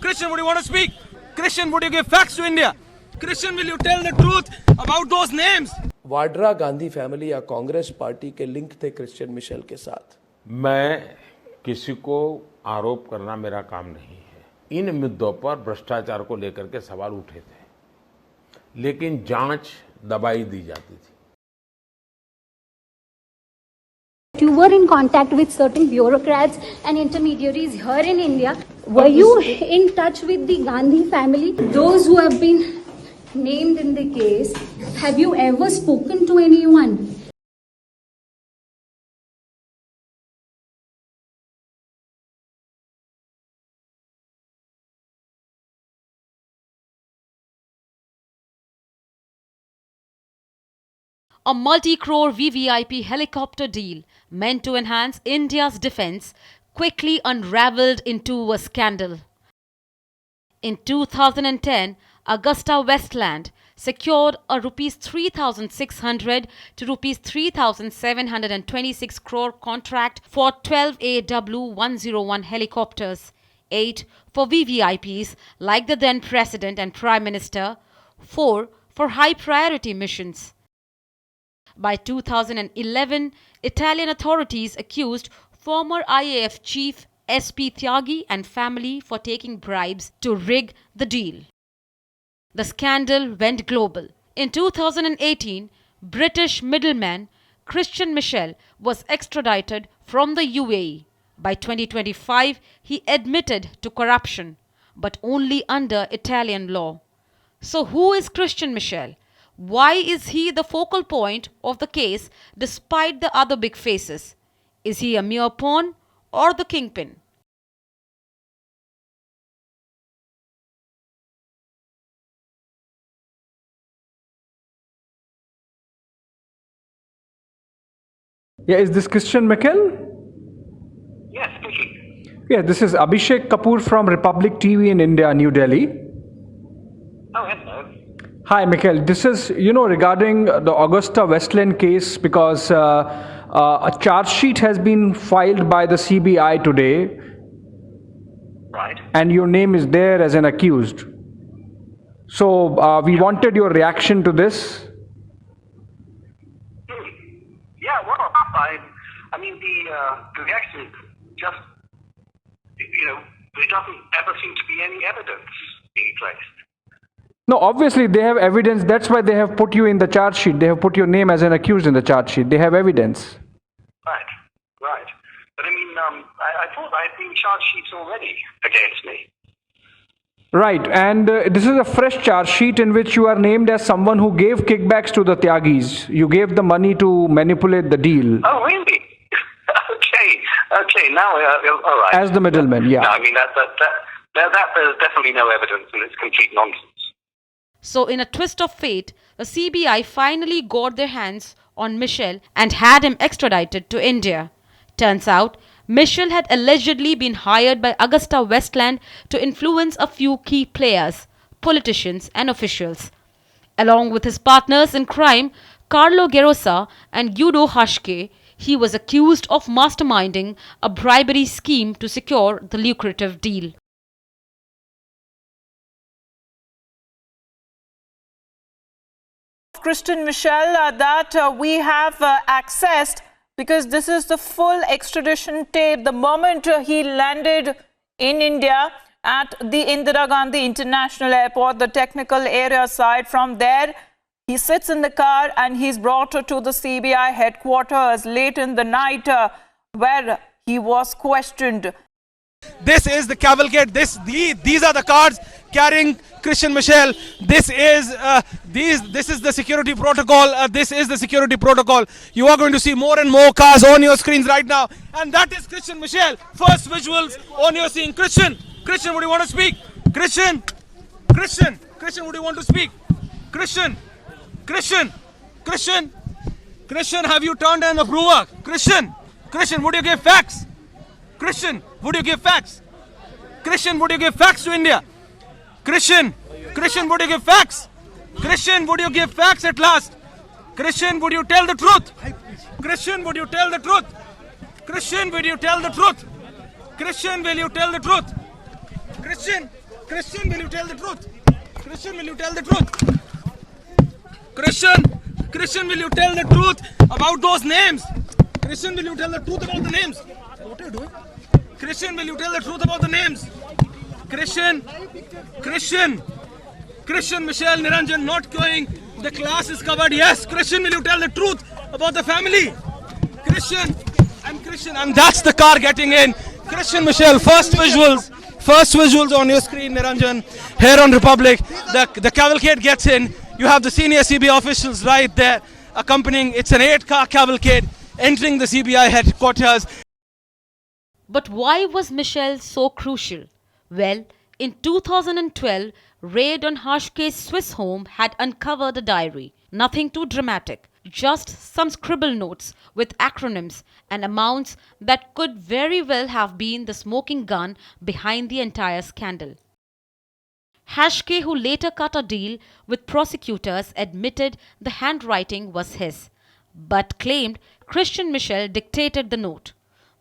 Christian, would you want to speak? Christian, would you give facts to India? Christian, will you tell the truth about those names? Vadra Gandhi family या Congress party के link थे Christian Michel के साथ। मैं किसी को आरोप करना मेरा काम नहीं है। इन मुद्दों पर भ्रष्टाचार को लेकर के सवाल उठे थे, लेकिन जांच दबाई दी जाती थी। You were in contact with certain bureaucrats and intermediaries here in India. Were you in touch with the Gandhi family? Those who have been named in the case, have you ever spoken to anyone? A multi-crore VVIP helicopter deal meant to enhance India's defense quickly unraveled into a scandal. In 2010, AgustaWestland secured a Rs 3,600 to Rs 3,726 crore contract for 12 AW101 helicopters, 8 for VVIPs like the then President and Prime Minister, 4 for high-priority missions. By 2011, Italian authorities accused former IAF chief SP Tyagi and family for taking bribes to rig the deal. The scandal went global. In 2018, British middleman Christian Michel was extradited from the UAE. By 2025, he admitted to corruption, but only under Italian law. So who is Christian Michel? Why is he the focal point of the case despite the other big faces? Is he a mere pawn or the kingpin? Yeah, is this Christian Michel? Yes, speaking. Yeah, this is Abhishek Kapoor from Republic TV in India, New Delhi. Oh, hello. Hi, Michael. This is, regarding the AgustaWestland case, because a charge sheet has been filed by the CBI today. Right. And your name is there as an accused. So we wanted your reaction to this. Yeah, well, I mean, the reaction is just, there doesn't ever seem to be any evidence being placed. No, obviously they have evidence. That's why they have put you in the charge sheet. They have put your name as an accused in the charge sheet. They have evidence. Right. But I mean, I thought I had been charge sheets already against me. Right, and this is a fresh charge sheet in which you are named as someone who gave kickbacks to the Tyagis. You gave the money to manipulate the deal. Oh, really? Okay, now, all right. As the middleman, yeah. No, I mean, there's definitely no evidence, and it's complete nonsense. So, in a twist of fate, the CBI finally got their hands on Michel and had him extradited to India. Turns out, Michel had allegedly been hired by AgustaWestland to influence a few key players, politicians and officials. Along with his partners in crime, Carlo Gerosa and Guido Hashke, he was accused of masterminding a bribery scheme to secure the lucrative deal. Christian Michel that we have accessed, because this is the full extradition tape. The moment he landed in India at the Indira Gandhi International Airport, the technical area side, from there he sits in the car and he's brought to the CBI headquarters late in the night where he was questioned. This is the cavalcade. These are the cars carrying Christian Michel. This is the security protocol. This is the security protocol. You are going to see more and more cars on your screens right now, and that is Christian Michel. First visuals on your screen. Christian, would you want to speak? Christian, would you want to speak? Christian, have you turned an approver? Christian, would you give facts? Christian, would you give facts? Christian, would you give facts to India? Christian, would you give facts? Christian, would you give facts at last? Christian, would you tell the truth? Christian, would you tell the truth? Christian, will you tell the truth? Christian, will you tell the truth? Christian, Christian, will you tell the truth? Christian, will you tell the truth? Christian, will you tell the truth about those names? Christian, will you tell the truth about the names? What are you doing? Christian, will you tell the truth about the names? Christian, Michelle, Niranjan, not going. The class is covered. Yes, Christian, will you tell the truth about the family? Christian, and that's the car getting in. Christian, Michelle, first visuals on your screen, Niranjan, here on Republic. The cavalcade gets in. You have the senior CBI officials right there accompanying. It's an 8-car cavalcade entering the CBI headquarters. But why was Michelle so crucial? Well, in 2012, raid on Hashke's Swiss home had uncovered a diary. Nothing too dramatic, just some scribble notes with acronyms and amounts that could very well have been the smoking gun behind the entire scandal. Hashke, who later cut a deal with prosecutors, admitted the handwriting was his, but claimed Christian Michel dictated the note.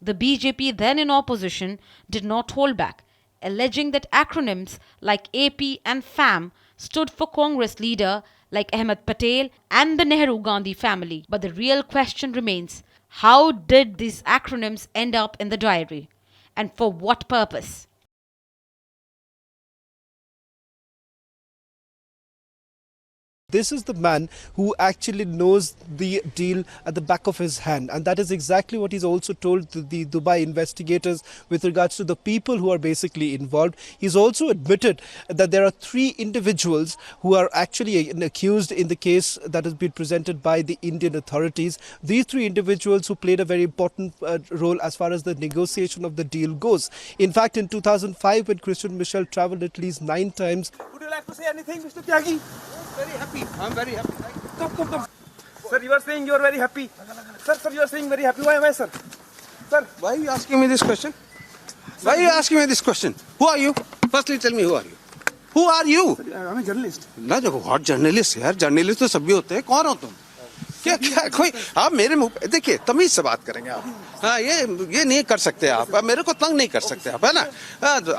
The BJP, then in opposition, did not hold back, alleging that acronyms like AP and FAM stood for Congress leader like Ahmed Patel and the Nehru-Gandhi family. But the real question remains, how did these acronyms end up in the diary? And for what purpose? This is the man who actually knows the deal at the back of his hand, and that is exactly what he's also told the Dubai investigators with regards to the people who are basically involved. He's also admitted that there are 3 individuals who are actually accused in the case that has been presented by the Indian authorities. These 3 individuals who played a very important role as far as the negotiation of the deal goes. In fact, in 2005, when Christian Michel traveled at least 9 times. Would you like to say anything, Mr. Tyagi? Very happy. I'm very happy. Come. Sir, you are saying you are very happy. Sir, you are saying very happy. Why am I, sir? Sir, why are you asking me this question? Why are you asking me this question? Who are you? Firstly, tell me who are you? Who are you? Sir, I'm a journalist. ना देखो, what journalist यार? Journalist तो सभी होते हैं. कौन हो तुम? क्या कोई आप मेरे मुंह पे देखिए तमीज से बात करेंगे आप. हाँ ये नहीं कर सकते आप. मेरे को तंग नहीं कर सकते आप, है ना?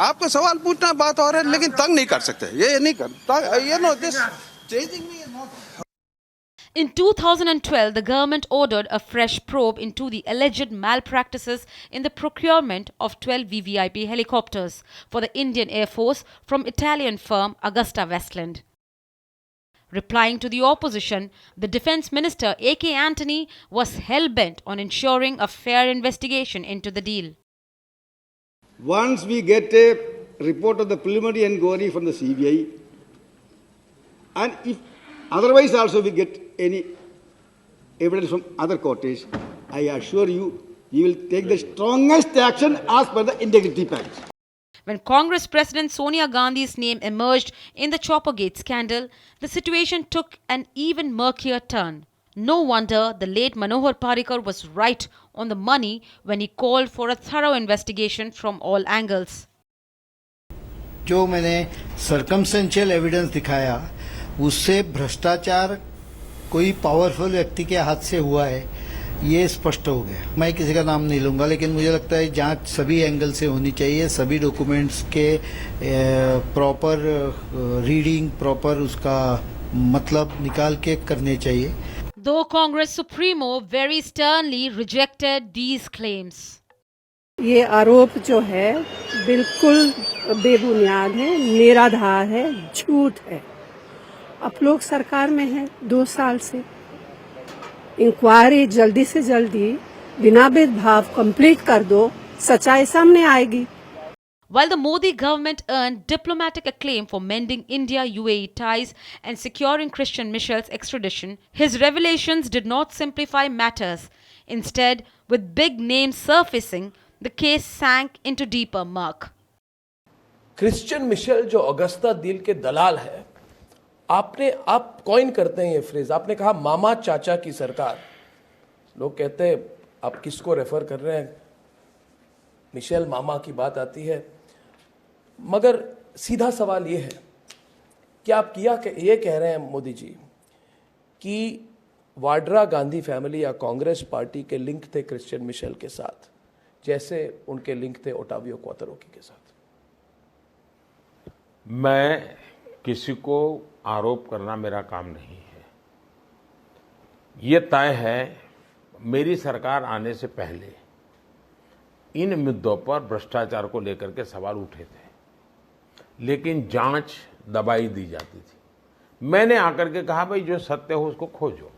आपको सवाल पूछना बात और है, लेकिन तंग नहीं कर सकते. ये नहीं कर. You know this. In 2012, the government ordered a fresh probe into the alleged malpractices in the procurement of 12 VVIP helicopters for the Indian Air Force from Italian firm AgustaWestland. Replying to the opposition, the Defence Minister A.K. Antony was hell-bent on ensuring a fair investigation into the deal. Once we get a report of the preliminary inquiry from the CBI, and if otherwise also we get any evidence from other courts, I assure you, we will take the strongest action as per the integrity package. When Congress President Sonia Gandhi's name emerged in the Choppergate scandal, the situation took an even murkier turn. No wonder the late Manohar Parrikar was right on the money when he called for a thorough investigation from all angles. जो मैंने circumstantial evidence दिखाया उससे भ्रष्टाचार कोई powerful व्यक्ति के हाथ से हुआ है ये स्पष्ट हो गया. मैं किसी का नाम नहीं लूंगा, लेकिन मुझे लगता है जांच सभी एंगल से होनी चाहिए. सभी डॉक्यूमेंट्स के प्रॉपर रीडिंग, प्रॉपर उसका मतलब निकाल के करने चाहिए. Though Congress Supremo very sternly rejected these claims. ये आरोप जो है बिल्कुल बेबुनियाद है, निराधार है, झूठ है. आप लोग सरकार में हैं 2 साल से. इंक्वायरी जल्दी से जल्दी बिना भेदभाव कंप्लीट कर दो, सच्चाई सामने आएगी. While the Modi government earned diplomatic acclaim for mending India-UAE ties and securing Christian Michel's extradition, his revelations did not simplify matters. Instead, with big names surfacing, the case sank into deeper murk. Christian Michel जो Agusta deal के दलाल है, आप coin करते हैं ये phrase. आपने कहा मामा चाचा की सरकार. लोग कहते हैं आप किसको रेफर कर रहे हैं, मिशेल मामा की बात आती है. मगर सीधा सवाल ये है कि आप ये कह रहे हैं मोदी जी कि वाड्रा गांधी फैमिली या कांग्रेस पार्टी के लिंक थे क्रिश्चियन मिशेल के साथ, जैसे उनके लिंक थे ओटावियो क्वातरोकी के साथ. मैं किसी को आरोप करना मेरा काम नहीं है। ये तय है, मेरी सरकार आने से पहले इन मुद्दों पर भ्रष्टाचार को लेकर के सवाल उठे थे, लेकिन जांच दबाई दी जाती थी। मैंने आकर के कहा, भाई जो सत्य हो उसको खोजो।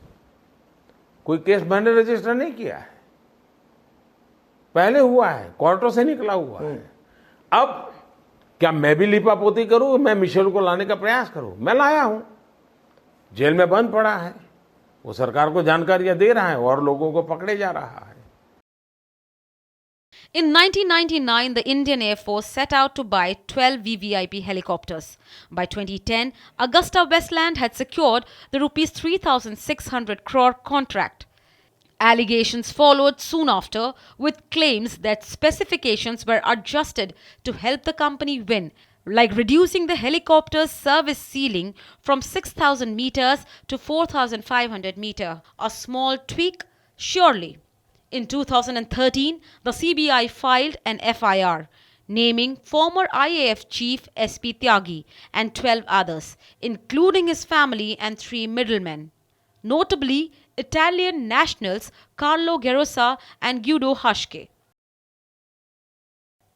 कोई केस मैंने रजिस्टर नहीं किया है, पहले हुआ है, कोर्टों से निकला हुआ है। अब क्या मैं भी लिपापोती करूं, मैं मिशेल को लाने का प्रयास करूं? मैं लाया हूं, जेल में बंद पड़ा है, वो सरकार को जानकारियां दे रहा है और लोगों को पकड़े जा रहा है। In 1999, the Indian Air Force set out to buy 12 VVIP helicopters. By 2010, AgustaWestland had secured the rupees 3,600 crore contract. Allegations followed soon after, with claims that specifications were adjusted to help the company win, like reducing the helicopter's service ceiling from 6,000 meters to 4,500 meters. A small tweak, surely. In 2013, the CBI filed an FIR naming former IAF chief SP Tyagi and 12 others, including his family and 3 middlemen. Notably, Italian nationals Carlo Gerosa and Guido Hashke.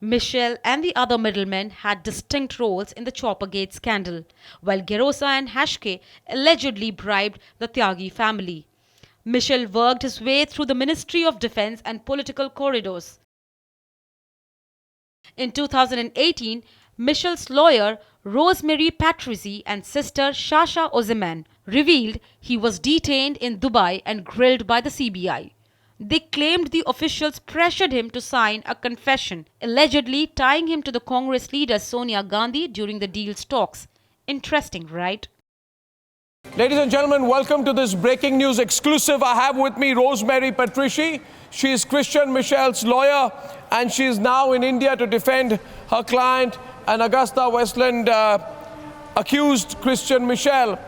Michel and the other middlemen had distinct roles in the Choppergate scandal, while Gerosa and Hashke allegedly bribed the Tyagi family. Michel worked his way through the Ministry of Defense and political corridors. In 2018, Michel's lawyer Rosemary Patrizi and sister Shasha Ozeman revealed he was detained in Dubai and grilled by the CBI. They claimed the officials pressured him to sign a confession, allegedly tying him to the Congress leader Sonia Gandhi during the deal's talks. Interesting, right? Ladies and gentlemen, welcome to this breaking news exclusive. I have with me Rosemary Patrici. She is Christian Michel's lawyer, and she is now in India to defend her client and AgustaWestland accused Christian Michel.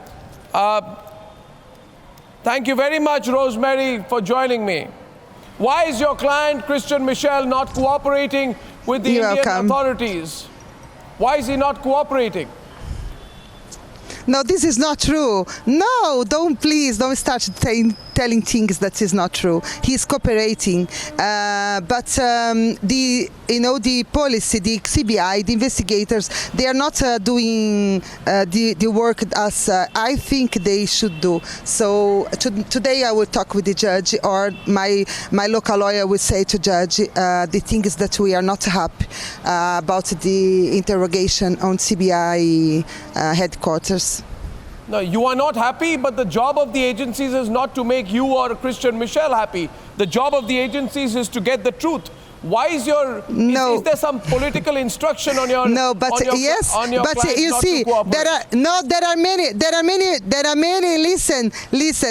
Thank you very much, Rosemary, for joining me. Why is your client, Christian Michel, not cooperating with the Indian authorities? Why is he not cooperating? No, this is not true. No, please don't start telling things that is not true. He's cooperating, but the policy, the CBI, the investigators, they are not doing the work as I think they should do. So today I will talk with the judge, or my local lawyer will say to judge the things that we are not happy about the interrogation on CBI headquarters. No, you are not happy, but the job of the agencies is not to make you or Christian Michel happy. The job of the agencies is to get the truth. Why is your is there some political instruction on your no? But yes, but you see, there are many. Listen.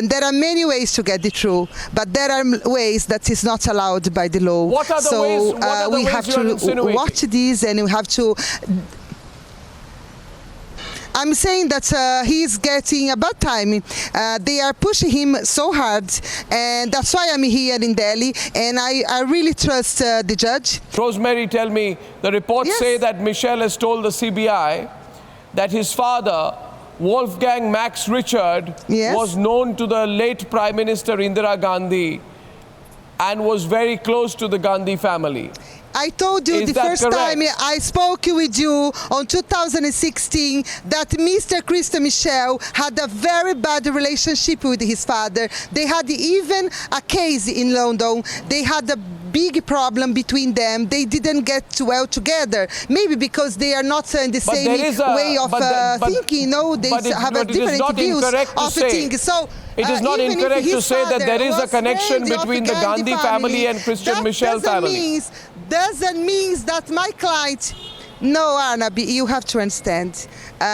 There are many ways to get the truth, but there are ways that is not allowed by the law. What are the ways? We have to watch this, and we have to. I'm saying that he's getting a bad time. They are pushing him so hard, and that's why I'm here in Delhi, and I really trust the judge. Rosemary, tell me, the reports say that Michel has told the CBI that his father, Wolfgang Max Richard, was known to the late Prime Minister Indira Gandhi and was very close to the Gandhi family. I told you the first time I spoke with you on 2016 that Mr. Christian Michel had a very bad relationship with his father. They had even a case in London. They had a big problem between them. They didn't get well together. Maybe because they are not in the same way of thinking. No, they have a different views of things. So. It is not incorrect to say that there is a connection between the Gandhi family and Christian Michel family. Doesn't mean that my client. No, Arnab, you have to understand.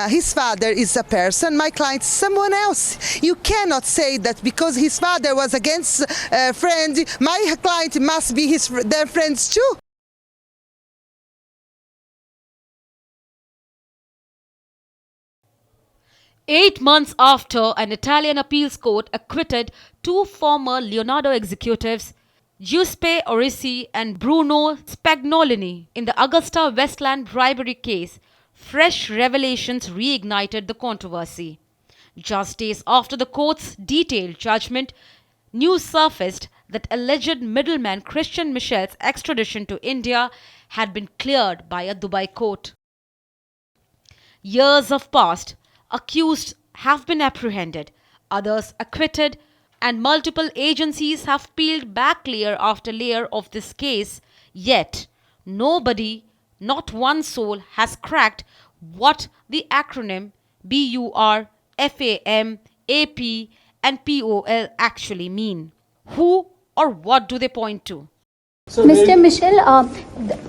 His father is a person, my client is someone else. You cannot say that because his father was against a friend, my client must be their friends too. 8 months after an Italian appeals court acquitted 2 former Leonardo executives, Giuseppe Orisi and Bruno Spagnolini, in the AgustaWestland bribery case, fresh revelations reignited the controversy. Just days after the court's detailed judgment, news surfaced that alleged middleman Christian Michel's extradition to India had been cleared by a Dubai court. Years have passed, accused have been apprehended, others acquitted, and multiple agencies have peeled back layer after layer of this case, yet nobody, not one soul, has cracked what the acronym BUR, FAM, AP, and POL actually mean. Who or what do they point to? Mr. Michel,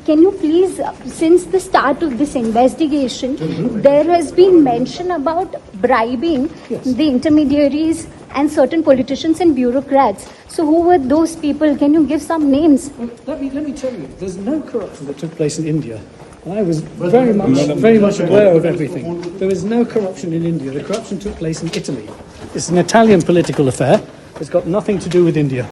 can you please, since the start of this investigation, there has been mention about bribing the intermediaries and certain politicians and bureaucrats. So who were those people? Can you give some names? Let me tell you, there's no corruption that took place in India. I was very much aware of everything. There is no corruption in India. The corruption took place in Italy. It's an Italian political affair. It's got nothing to do with India.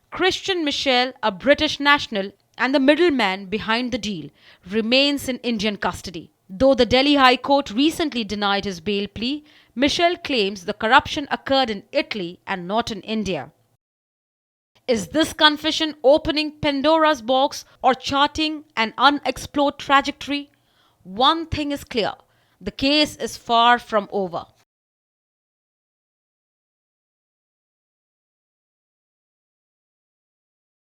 Christian Michel, a British national and the middleman behind the deal, remains in Indian custody. Though the Delhi High Court recently denied his bail plea, Michel claims the corruption occurred in Italy and not in India. Is this confession opening Pandora's box or charting an unexplored trajectory? One thing is clear: the case is far from over.